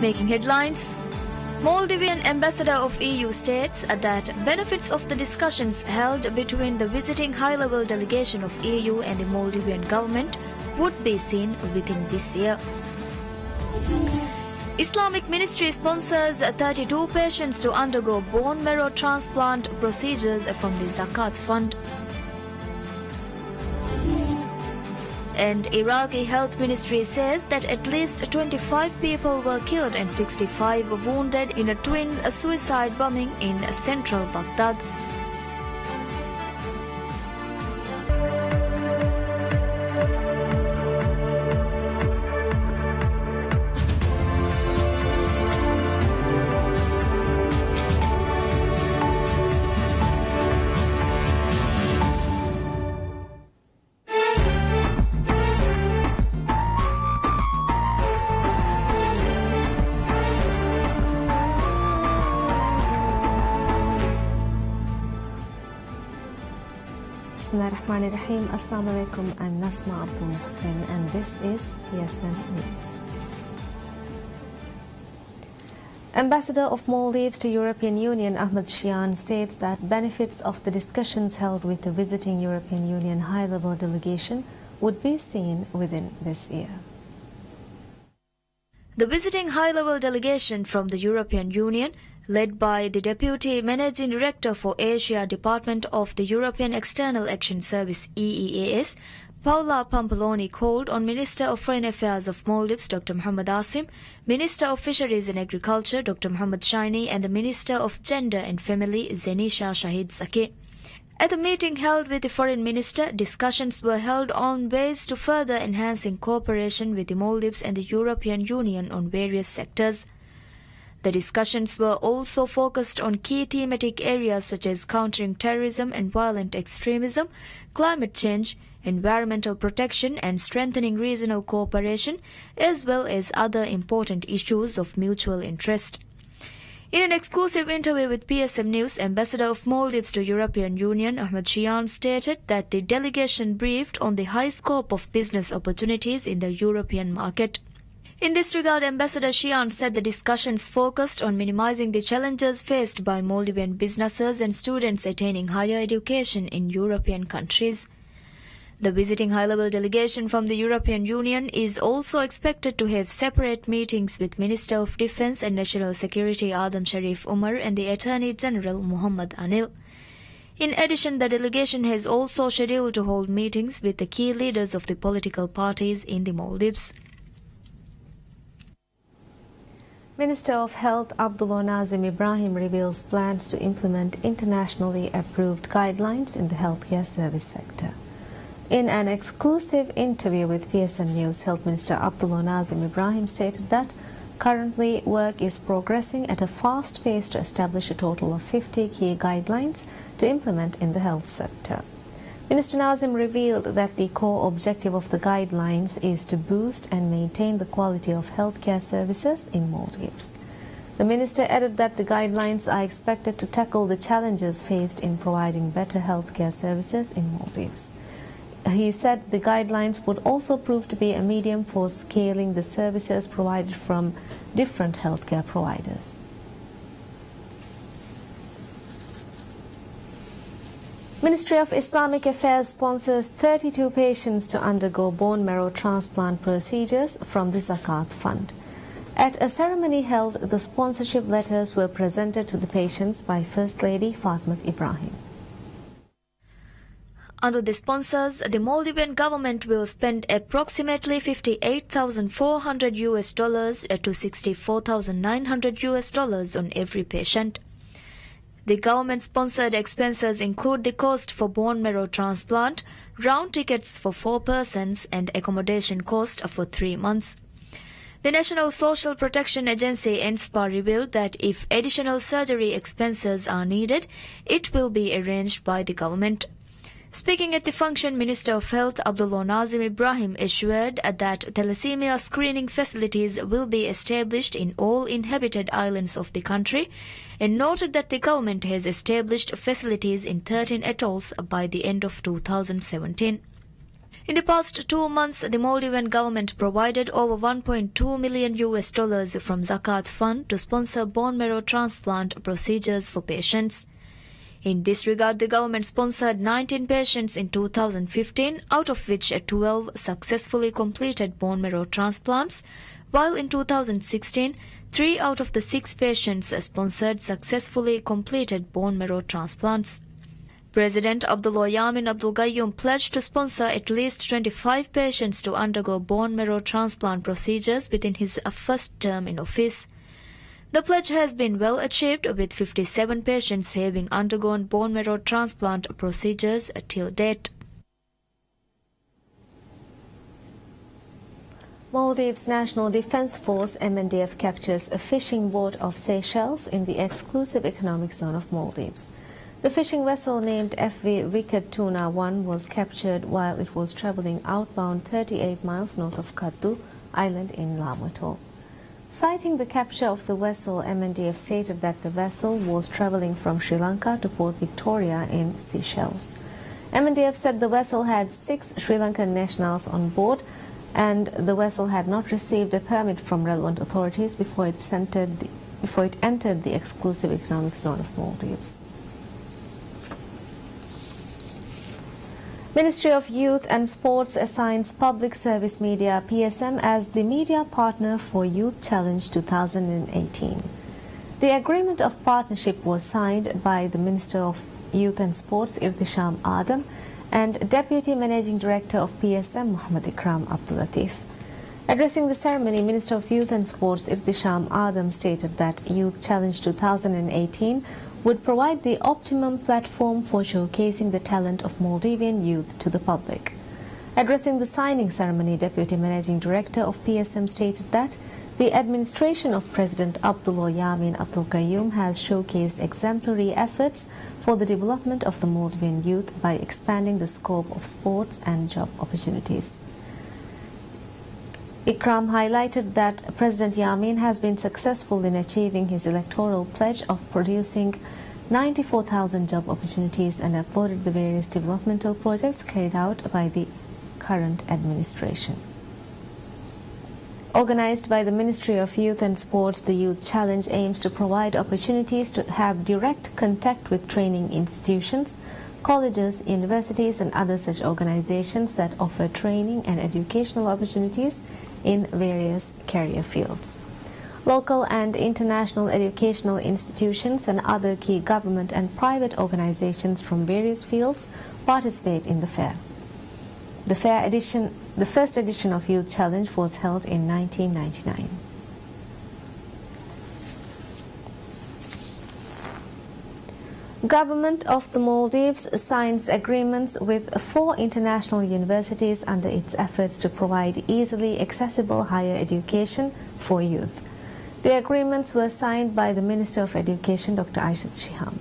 Making headlines, Maldivian ambassador of EU states that benefits of the discussions held between the visiting high-level delegation of EU and the Maldivian government would be seen within this year. Islamic Ministry sponsors 32 patients to undergo bone marrow transplant procedures from the Zakat Fund. And Iraqi Health Ministry says that at least 25 people were killed and 65 wounded in a twin suicide bombing in central Baghdad. Bismillahirrahmanirrahim. Assalamu alaikum. I'm Nasma Abdul Muhsin and this is PSM News. Ambassador of Maldives to European Union Ahmed Shian states that benefits of the discussions held with the visiting European Union high-level delegation would be seen within this year. The visiting high-level delegation from the European Union, led by the Deputy Managing Director for Asia Department of the European External Action Service EEAS, Paula Pampaloni, called on Minister of Foreign Affairs of Maldives Dr. Muhammad Asim, Minister of Fisheries and Agriculture Dr. Muhammad Shaini and the Minister of Gender and Family Zenisha Shahid Saki. At the meeting held with the Foreign Minister, discussions were held on ways to further enhancing cooperation with the Maldives and the European Union on various sectors. The discussions were also focused on key thematic areas such as countering terrorism and violent extremism, climate change, environmental protection and strengthening regional cooperation, as well as other important issues of mutual interest. In an exclusive interview with PSM News, Ambassador of Maldives to European Union Ahmed Shian stated that the delegation briefed on the high scope of business opportunities in the European market. In this regard, Ambassador Shian said the discussions focused on minimizing the challenges faced by Maldivian businesses and students attaining higher education in European countries. The visiting high-level delegation from the European Union is also expected to have separate meetings with Minister of Defence and National Security Adam Sharif Umar and the Attorney General Muhammad Anil. In addition, the delegation has also scheduled to hold meetings with the key leaders of the political parties in the Maldives. Minister of Health Abdullah Nazim Ibrahim reveals plans to implement internationally approved guidelines in the healthcare service sector. In an exclusive interview with PSM News, Health Minister Abdullah Nazim Ibrahim stated that currently work is progressing at a fast pace to establish a total of 50 key guidelines to implement in the health sector. Minister Nazim revealed that the core objective of the guidelines is to boost and maintain the quality of healthcare services in Maldives. The minister added that the guidelines are expected to tackle the challenges faced in providing better healthcare services in Maldives. He said the guidelines would also prove to be a medium for scaling the services provided from different healthcare providers. Ministry of Islamic Affairs sponsors 32 patients to undergo bone marrow transplant procedures from the Zakat Fund. At a ceremony held, the sponsorship letters were presented to the patients by First Lady Fatma Ibrahim. Under the sponsors, the Maldivian government will spend approximately $58,400 to $64,900 on every patient. The government-sponsored expenses include the cost for bone marrow transplant, round tickets for 4 persons, and accommodation cost for 3 months. The National Social Protection Agency NSPA revealed that if additional surgery expenses are needed, it will be arranged by the government. Speaking at the function, Minister of Health Abdullah Nazim Ibrahim assured that thalassemia screening facilities will be established in all inhabited islands of the country and noted that the government has established facilities in 13 atolls by the end of 2017. In the past 2 months, the Maldivian government provided over $1.2 million from Zakat Fund to sponsor bone marrow transplant procedures for patients. In this regard, the government sponsored 19 patients in 2015, out of which 12 successfully completed bone marrow transplants, while in 2016, 3 out of the 6 patients sponsored successfully completed bone marrow transplants. President Abdullah Yamin Abdul Gayoom pledged to sponsor at least 25 patients to undergo bone marrow transplant procedures within his first term in office. The pledge has been well achieved, with 57 patients having undergone bone marrow transplant procedures till date. Maldives National Defence Force MNDF captures a fishing boat of Seychelles in the exclusive economic zone of Maldives. The fishing vessel named FV Wicked Tuna 1 was captured while it was travelling outbound 38 miles north of Kaddu Island in Lamu Atoll. Citing the capture of the vessel, MNDF stated that the vessel was travelling from Sri Lanka to Port Victoria in Seychelles. MNDF said the vessel had 6 Sri Lankan nationals on board, and the vessel had not received a permit from relevant authorities before it entered the exclusive economic zone of Maldives. Ministry of Youth and Sports assigns Public Service Media PSM as the media partner for Youth Challenge 2018. The agreement of partnership was signed by the Minister of Youth and Sports Irtisham Adam and Deputy Managing Director of PSM Muhammad Ikram Abdul Latif. Addressing the ceremony, Minister of Youth and Sports Irtisham Adam stated that Youth Challenge 2018 would provide the optimum platform for showcasing the talent of Maldivian youth to the public. Addressing the signing ceremony, Deputy Managing Director of PSM stated that the administration of President Abdullah Yamin Abdul Gayoom has showcased exemplary efforts for the development of the Maldivian youth by expanding the scope of sports and job opportunities. Ikram highlighted that President Yamin has been successful in achieving his electoral pledge of producing 94,000 job opportunities and applauded the various developmental projects carried out by the current administration. Organized by the Ministry of Youth and Sports, the Youth Challenge aims to provide opportunities to have direct contact with training institutions, colleges, universities and other such organizations that offer training and educational opportunities in various career fields. Local and international educational institutions and other key government and private organizations from various fields participate in the fair. The first edition of Youth Challenge was held in 1999. Government of the Maldives signs agreements with 4 international universities under its efforts to provide easily accessible higher education for youth. The agreements were signed by the Minister of Education, Dr. Aishat Shiham.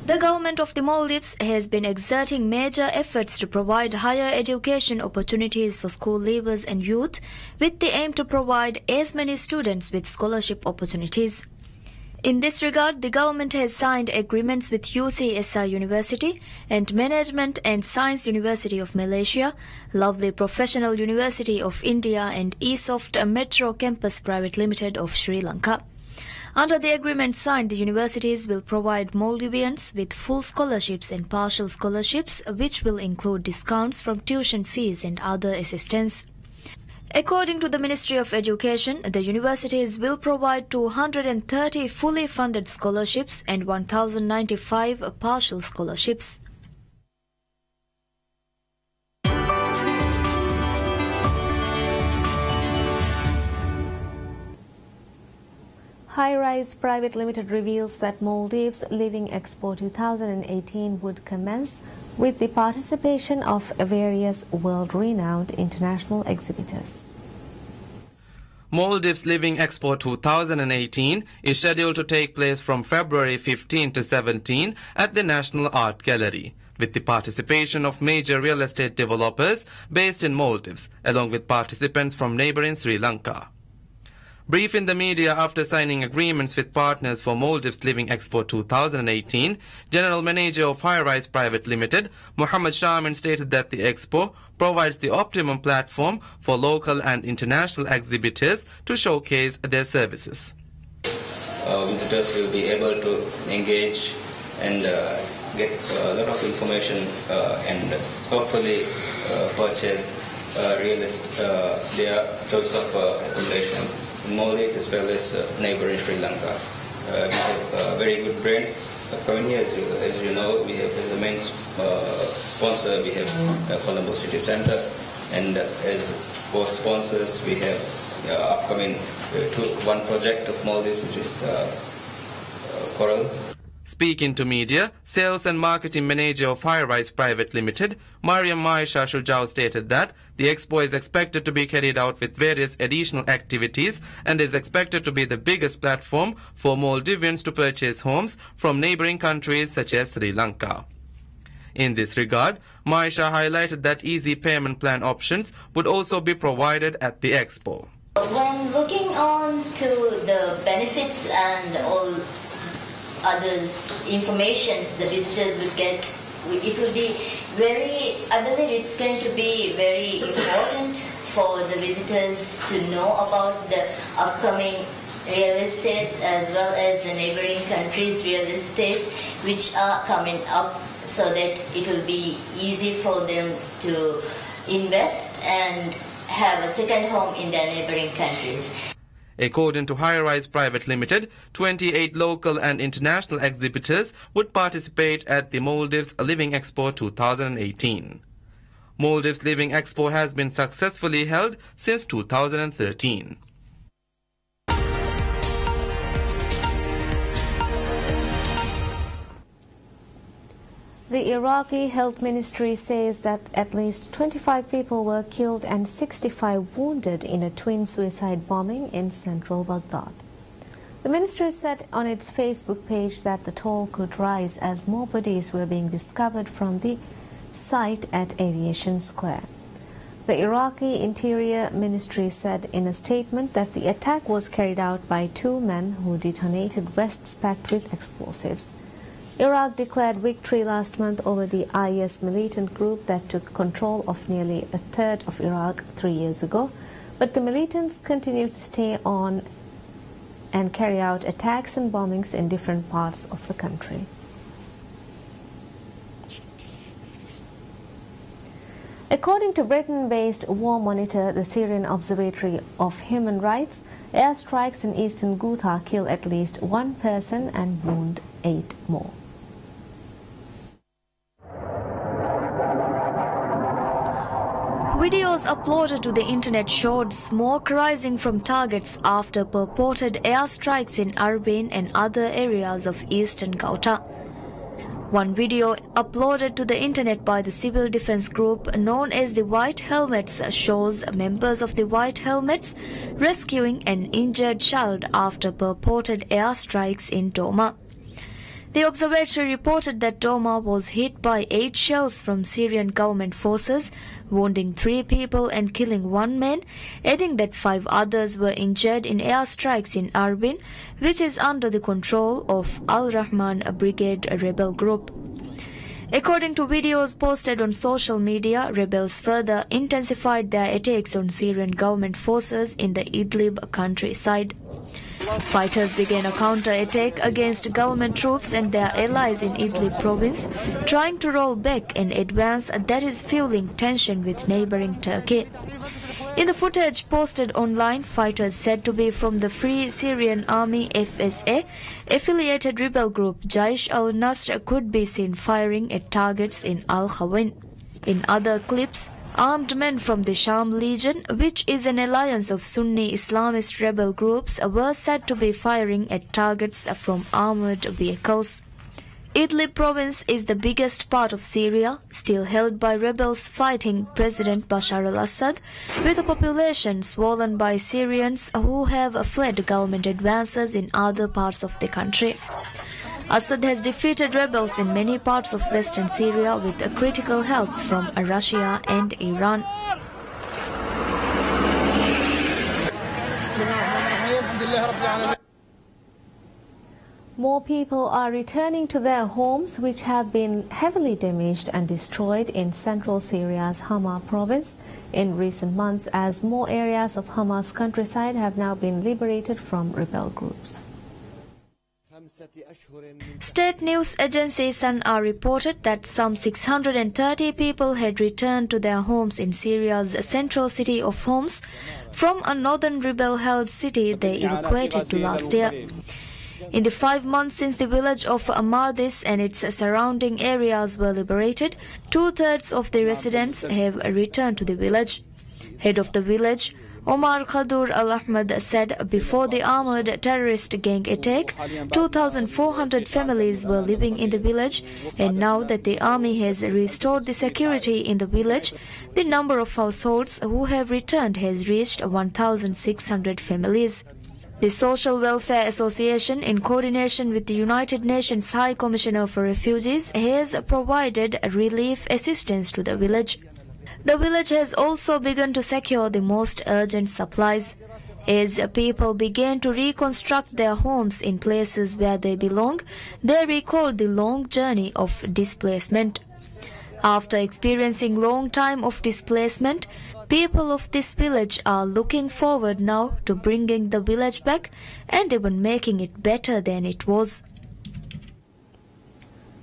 The government of the Maldives has been exerting major efforts to provide higher education opportunities for school leavers and youth, with the aim to provide as many students with scholarship opportunities. In this regard, the government has signed agreements with UCSR University and Management and Science University of Malaysia, Lovely Professional University of India and eSoft Metro Campus Private Limited of Sri Lanka. Under the agreement signed, the universities will provide Maldivians with full scholarships and partial scholarships, which will include discounts from tuition fees and other assistance. According to the Ministry of Education, the universities will provide 230 fully funded scholarships and 1,095 partial scholarships. High Rise Private Limited reveals that Maldives Living Expo 2018 would commence with the participation of various world-renowned international exhibitors. Maldives Living Expo 2018 is scheduled to take place from February 15 to 17 at the National Art Gallery, with the participation of major real estate developers based in Maldives, along with participants from neighboring Sri Lanka. Briefing the media after signing agreements with partners for Maldives Living Expo 2018, General Manager of High Rise Private Limited, Muhammad Shaman, stated that the expo provides the optimum platform for local and international exhibitors to showcase their services. Visitors will be able to engage and get a lot of information and hopefully purchase their choice of accommodation in Maldives as well as neighboring Sri Lanka. We have very good brands coming here. As you know, we have as the main sponsor, we have Colombo City Centre, and as for sponsors, we have upcoming one project of Maldives, which is Coral. Speaking to media, Sales and Marketing Manager of High Rise Private Limited, Mariam Maisha Shujao, stated that the expo is expected to be carried out with various additional activities and is expected to be the biggest platform for Maldivians to purchase homes from neighboring countries such as Sri Lanka. In this regard, Maisha highlighted that easy payment plan options would also be provided at the expo. When looking on to the benefits and all others informations the visitors would get, it will be I believe it's going to be very important for the visitors to know about the upcoming real estates as well as the neighboring countries' real estates which are coming up, so that it will be easy for them to invest and have a second home in their neighboring countries. According to High Rise Private Limited, 28 local and international exhibitors would participate at the Maldives Living Expo 2018. Maldives Living Expo has been successfully held since 2013. The Iraqi Health Ministry says that at least 25 people were killed and 65 wounded in a twin suicide bombing in central Baghdad. The ministry said on its Facebook page that the toll could rise as more bodies were being discovered from the site at Aviation Square. The Iraqi Interior Ministry said in a statement that the attack was carried out by two men who detonated vests packed with explosives. Iraq declared victory last month over the IS militant group that took control of nearly a third of Iraq 3 years ago, but the militants continue to stay on and carry out attacks and bombings in different parts of the country. According to Britain-based War Monitor, the Syrian Observatory of Human Rights, airstrikes in eastern Ghouta killed at least one person and wounded 8 more. Videos uploaded to the internet showed smoke rising from targets after purported airstrikes in Arbain and other areas of eastern Ghouta. One video uploaded to the internet by the civil defense group known as the White Helmets shows members of the White Helmets rescuing an injured child after purported airstrikes in Douma. The observatory reported that Douma was hit by 8 shells from Syrian government forces, wounding 3 people and killing 1 man, adding that 5 others were injured in airstrikes in Arbain, which is under the control of Al-Rahman Brigade rebel group. According to videos posted on social media, rebels further intensified their attacks on Syrian government forces in the Idlib countryside. Fighters began a counter-attack against government troops and their allies in Idlib province, trying to roll back an advance that is fueling tension with neighboring Turkey. In the footage posted online, fighters said to be from the Free Syrian Army FSA affiliated rebel group Jaish al-Nasr could be seen firing at targets in Al-Khawin. In other clips, armed men from the Sham Legion, which is an alliance of Sunni Islamist rebel groups, were said to be firing at targets from armored vehicles. Idlib province is the biggest part of Syria, still held by rebels fighting President Bashar al-Assad, with a population swollen by Syrians who have fled government advances in other parts of the country. Assad has defeated rebels in many parts of western Syria with critical help from Russia and Iran. More people are returning to their homes, which have been heavily damaged and destroyed in central Syria's Hama province in recent months, as more areas of Hama's countryside have now been liberated from rebel groups. State news agency SANA reported that some 630 people had returned to their homes in Syria's central city of Homs from a northern rebel-held city they evacuated to last year. In the 5 months since the village of Maldives and its surrounding areas were liberated, 2/3 of the residents have returned to the village. Head of the village, Omar Khadur Al-Ahmad, said before the armored terrorist gang attack, 2,400 families were living in the village, and now that the army has restored the security in the village, the number of households who have returned has reached 1,600 families. The Social Welfare Association, in coordination with the United Nations High Commissioner for Refugees, has provided relief assistance to the village. The village has also begun to secure the most urgent supplies. As people began to reconstruct their homes in places where they belong, they recalled the long journey of displacement. After experiencing long time of displacement, people of this village are looking forward now to bringing the village back and even making it better than it was.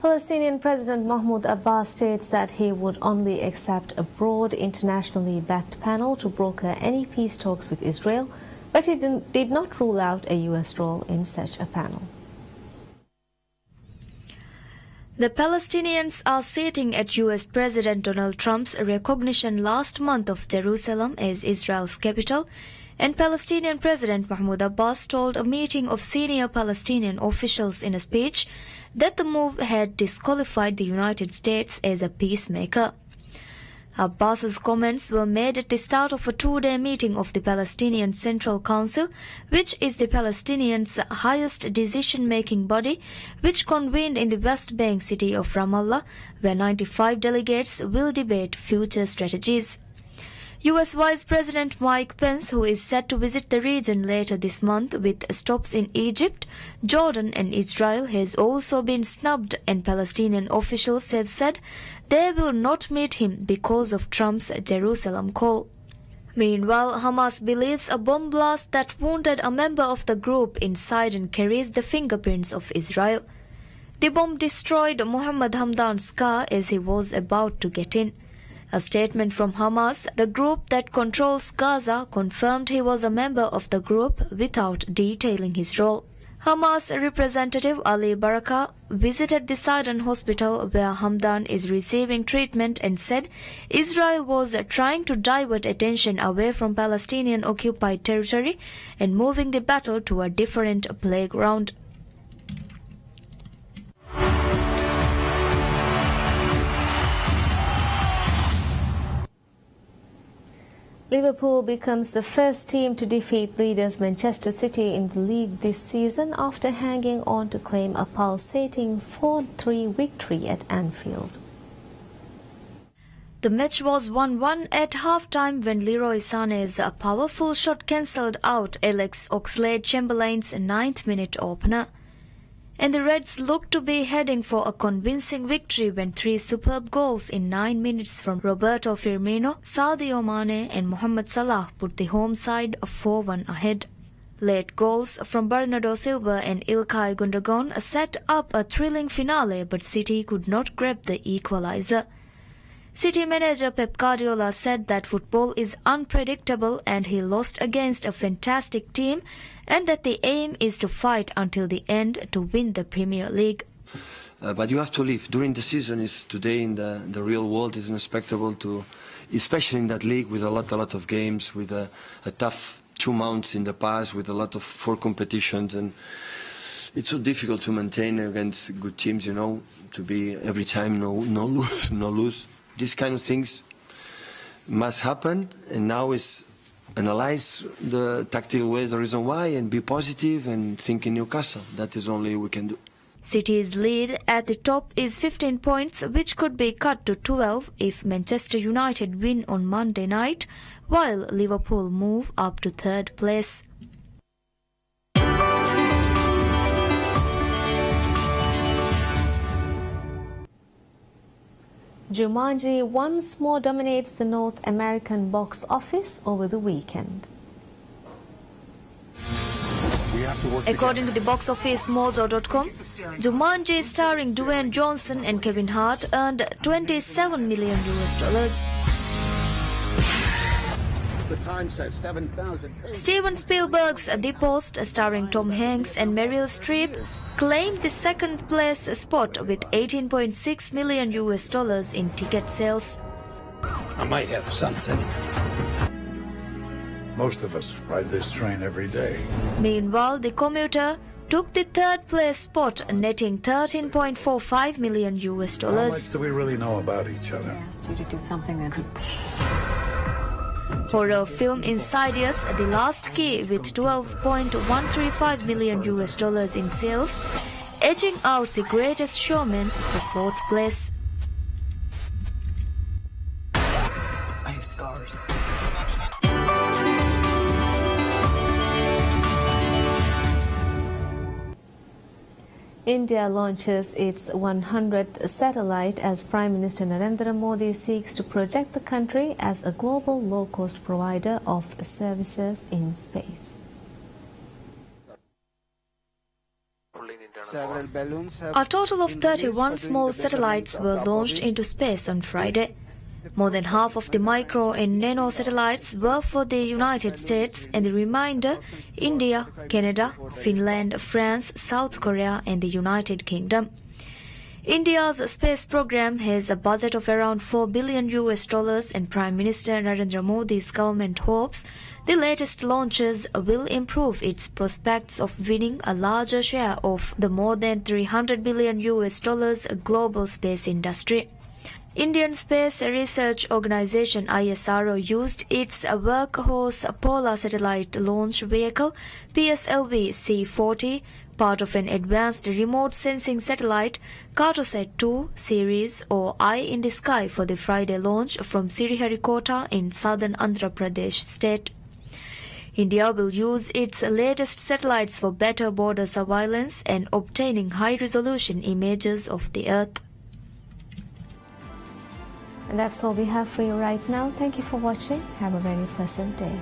Palestinian President Mahmoud Abbas states that he would only accept a broad internationally backed panel to broker any peace talks with Israel, but he did not rule out a U.S. role in such a panel. The Palestinians are sitting at U.S. President Donald Trump's recognition last month of Jerusalem as Israel's capital, and Palestinian President Mahmoud Abbas told a meeting of senior Palestinian officials in a speech that the move had disqualified the United States as a peacemaker. Abbas's comments were made at the start of a 2-day meeting of the Palestinian Central Council, which is the Palestinians' highest decision-making body, which convened in the West Bank city of Ramallah, where 95 delegates will debate future strategies. U.S. Vice President Mike Pence, who is set to visit the region later this month with stops in Egypt, Jordan and Israel, has also been snubbed, and Palestinian officials have said they will not meet him because of Trump's Jerusalem call. Meanwhile, Hamas believes a bomb blast that wounded a member of the group inside and carries the fingerprints of Israel. The bomb destroyed Muhammad Hamdan's car as he was about to get in. A statement from Hamas, the group that controls Gaza, confirmed he was a member of the group without detailing his role. Hamas representative Ali Baraka visited the Sidon hospital where Hamdan is receiving treatment and said Israel was trying to divert attention away from Palestinian-occupied territory and moving the battle to a different playground. Liverpool becomes the first team to defeat leaders Manchester City in the league this season after hanging on to claim a pulsating 4-3 victory at Anfield. The match was 1-1 at half-time when Leroy Sané's powerful shot cancelled out Alex Oxlade-Chamberlain's 9th-minute opener. And the Reds looked to be heading for a convincing victory when 3 superb goals in 9 minutes from Roberto Firmino, Sadio Mane and Mohamed Salah put the home side 4-1 ahead. Late goals from Bernardo Silva and Ilkay Gundogan set up a thrilling finale, but City could not grab the equalizer. City manager Pep Guardiola said that football is unpredictable and he lost against a fantastic team, and that the aim is to fight until the end to win the Premier League. But you have to live. During the season, is today in the real world is unexpectable to, especially in that league with a lot of games, with a tough 2 months in the past, with a lot of 4 competitions, and it's so difficult to maintain against good teams. You know, to be every time no lose. These kind of things must happen, and now is analyze the tactical way, the reason why, and be positive and think in Newcastle. That is only we can do. City's lead at the top is 15 points, which could be cut to 12 if Manchester United win on Monday night, while Liverpool move up to 3rd place. Jumanji once more dominates the North American box office over the weekend. According to the box office mojo.com, Jumanji starring Dwayne Johnson and Kevin Hart earned $27 million. The Times says 7,000. Steven Spielberg's The Post, starring Tom Hanks and Meryl Streep, claimed the second place spot with $18.6 million in ticket sales. I might have something. Most of us ride this train every day. Meanwhile, The Commuter took the third place spot, netting $13.45 million. How much do we really know about each other? I asked you to do something that could... Horror film Insidious, The Last Key, with $12.135 million in sales, edging out The Greatest Showman for fourth place. I have scars. India launches its 100th satellite as Prime Minister Narendra Modi seeks to project the country as a global low-cost provider of services in space. A total of 31 small satellites were launched into space on Friday. More than half of the micro and nano satellites were for the United States and the remainder India, Canada, Finland, France, South Korea and the United Kingdom. India's space program has a budget of around $4 billion and Prime Minister Narendra Modi's government hopes the latest launches will improve its prospects of winning a larger share of the more than $300 billion global space industry. Indian Space Research Organisation ISRO used its workhorse Polar Satellite Launch Vehicle PSLV C-40, part of an advanced remote sensing satellite Cartosat-2 series or Eye in the Sky for the Friday launch from Sriharikota in southern Andhra Pradesh state. India will use its latest satellites for better border surveillance and obtaining high-resolution images of the Earth. And that's all we have for you right now. Thank you for watching. Have a very pleasant day.